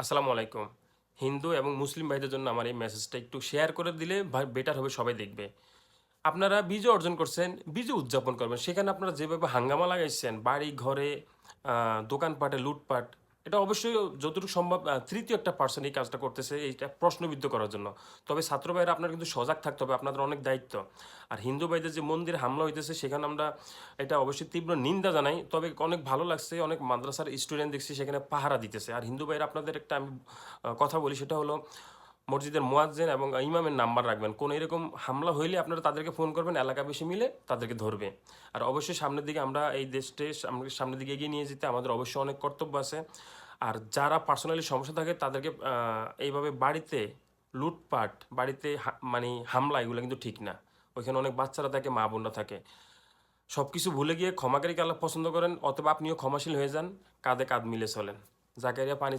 আসসালামু আলাইকুম। হিন্দু এবং মুসলিম ভাইদের জন্য আমার এই মেসেজটা একটু শেয়ার করে দিলে বেটার হবে, সবাই দেখবে। আপনারা বিজয় অর্জন করছেন, বিজয় উদযাপন করবেন। সেখানে আপনারা যেভাবে হাঙ্গামা লাগাইছেন, বাড়ি ঘরে দোকানপাটে লুটপাট, এটা অবশ্যই যতটুকু সম্ভব তৃতীয় একটা পার্সন এই কাজটা করতেছে এইটা প্রশ্নবিদ্ধ করার জন্য। তবে ছাত্র ভাইরা আপনারা কিন্তু সজাগ থাকতে হবে, আপনাদের অনেক দায়িত্ব। আর হিন্দু ভাইদের যে মন্দিরে হামলা হইতেছে সেখানে আমরা এটা অবশ্যই তীব্র নিন্দা জানাই। তবে অনেক ভালো লাগছে, অনেক মাদ্রাসার স্টুডেন্ট দেখছি সেখানে পাহারা দিতেছে। আর হিন্দু ভাইরা আপনাদের একটা আমি কথা বলি, সেটা হলো মসজিদের মুয়াজ্জিন এবং ইমামের নাম্বার রাখবেন। কোনো এরকম হামলা হইলে আপনারা তাদেরকে ফোন করবেন, এলাকাবাসী মিলে তাদেরকে ধরবে। আর অবশ্যই সামনের দিকে আমরা এই দেশকে সামনের দিকে এগিয়ে নিয়ে যেতে আমাদের অবশ্যই অনেক কর্তব্য আছে। আর যারা পার্সোনালি সমস্যা থাকে তাদেরকে এইভাবে বাড়িতে লুটপাট, বাড়িতে মানে হামলা, এগুলো কিন্তু ঠিক না। ওইখানে অনেক বাচ্চারা থাকে, মা বোনরা থাকে। সব কিছু ভুলে গিয়ে ক্ষমাকারীকে আল্লাহ পছন্দ করেন, অথবা আপনিও ক্ষমাশীল হয়ে যান, কাঁধে কাঁধ মিলে চলেন। জাকারিয়া পানি